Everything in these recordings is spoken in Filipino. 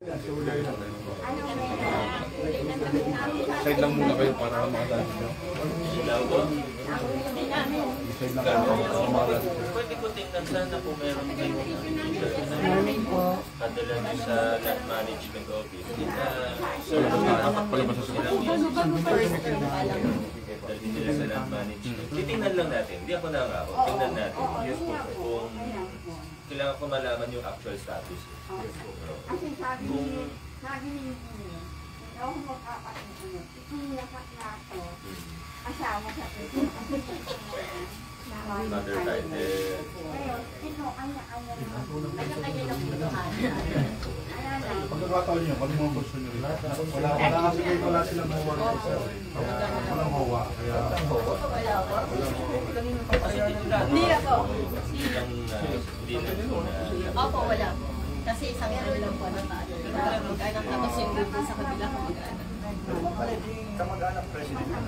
Side lang muna kayo para makatali nyo. Side lang kayo para makatali. Pwede ko tingnan sana kung meron kayong padala nyo sa land management office. Palabas sa Dali nila sa land management. Titingnan lang natin. Hindi ako nangako. Tingnan natin. Kung kailangan ko malaman yung actual status. Kasi sabi ni ako magkakainulit. Itong lakat na ito, asawa sa ito. Mother title. Ngayon, ito, kanya-kanya lang pinuhan. Pagkakataon nyo, kami mga gusto nyo. Wala kasi kayo, wala silang hawa ng officer. Walang hawa. Hindi na po. Opo, wala. Kasi isang ano lang po na tayo. Mag-anak tapos yung grupo sa kabila ko mag-anak. Kamag-anak president na.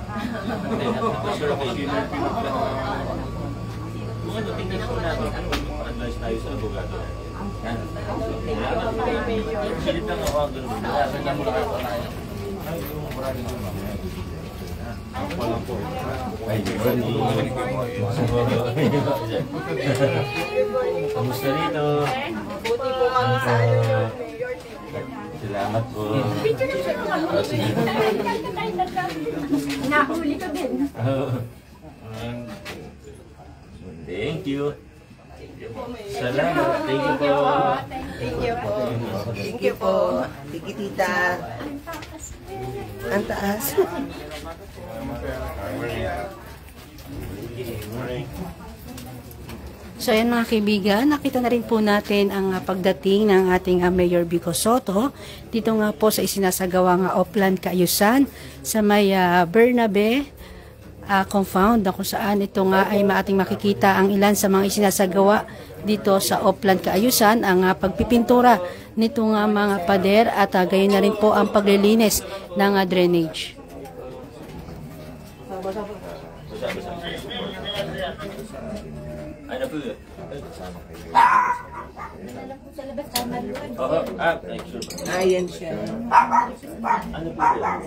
Kung ano, tingnan ko natin kung advice tayo sa abogado natin. Pilit lang ako ang ganun. Kamusta rito? Buti po kami sa Mayor. Salamat po. Nahuli ko din. Thank you. Salamat. Thank you po. Thank you po. Thank you po. Tiki tita. Ang taas. So ayan mga kaibigan, nakita na rin po natin ang pagdating ng ating Mayor Vico Sotto dito nga po sa isinasagawa nga Oplan Kaayusan sa may Bernabe compound na kung saan ito nga ay maating makikita ang ilan sa mga isinasagawa dito sa Oplan Kaayusan, ang pagpipintura nito nga mga pader at gayon na rin po ang paglilinis ng drainage. Ano po yun? Sa labas tama rin. Oo, sure. Ayan siya. Ano po yun?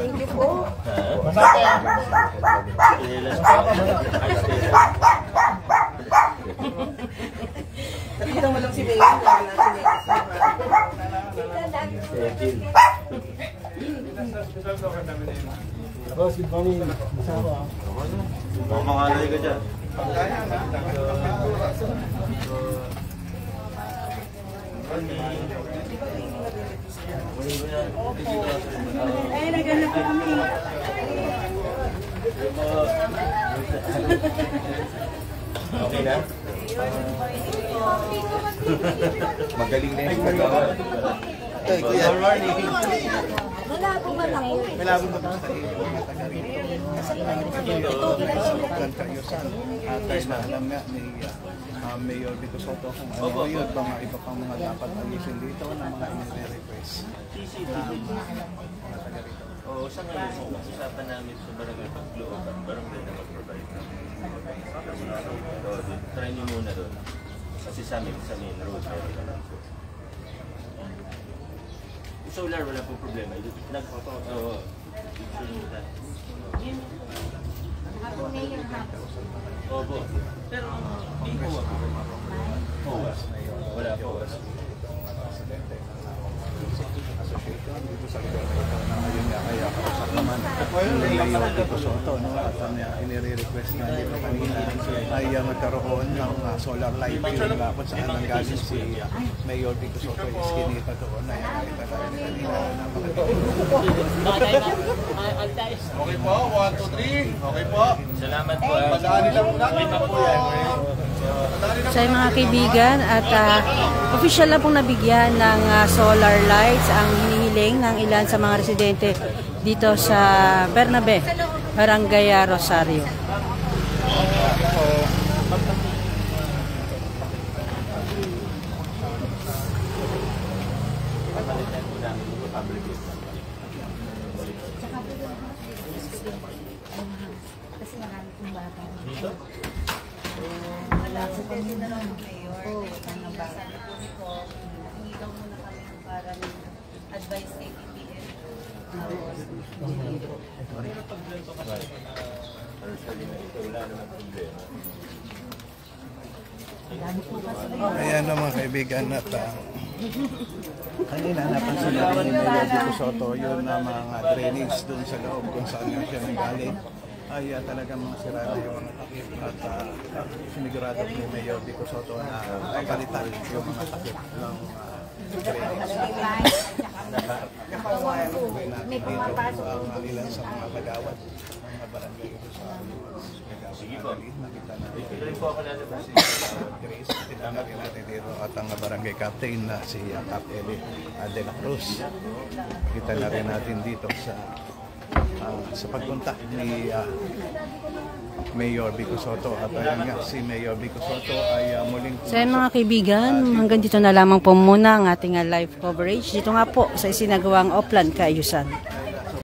Thank you po. Stilas po. Ay, stilas. Nakita mo lang si Mayor. Thank you. Boss, good morning. Mamangalay ka dyan. Ay, naghanap kami. Okay na? Magaling na yung pagkawa. Good morning. Malabo ba lang? Malabo ba ito sa iyo? Ito, Oplan Kaayusan. At alam nga ni Mayor Vico Sotto kung ano yun, mga iba pang mga dapat alisin dito ng mga in-request. Oo, sa ngayon, usapan namin sa barangay Pagloob at barangay na mag-provide. Try nyo muna doon. Kasi sa main road, meron na lang po. Solar, wala pong problema. Nag-photo. Oo. Ako na yung hapon. Opo. Pero, hindi po ako. Wala po. Dito sa ngayon niya kaya kausap naman ni Mayor Vico Sotto, no? At inire-request nga dito kanina ay magkaroon ng solar lighting kung saan nanggaling si Mayor Vico Sotto is kinita doon na nakita tayo kanina. Okay po, 1, 2, 3. Okay po. Salamat po. Padaanin lang muna. Lima po yan. Sa mga kaibigan at official na pong nabigyan ng solar lights ang hinihiling ng ilan sa mga residente dito sa Bernabe, Barangay Rosario. Kasi marami kong bata. Dito? Wala sa kanina lang. Ayan na mga kaibigan at kanina napansin natin ni Mayor Vico Soto yun na mga drainage dun sa loob kung saan nga siya nanggaling ay talagang mga sira na yung mga takip at sinigurado ni Mayor Vico Soto na palitan yung mga takip ng drainage. May pumapasok. Ang ilan sa mga kagawad mga barangay dito sa Sige po. nakita natin. Ituloy po ako lalabas. Grace, tinanggapin natin dito at ang barangay captain na si Cap Eli de la Cruz. Kita na rin natin dito sa pagpunta ni Mayor Vico Soto at ayun nga si Mayor Vico Soto ay muling So yun, mga kaibigan, hanggang dito na lamang po muna ang ating live coverage. Dito nga po sa isinagawang Oplan Kaayusan.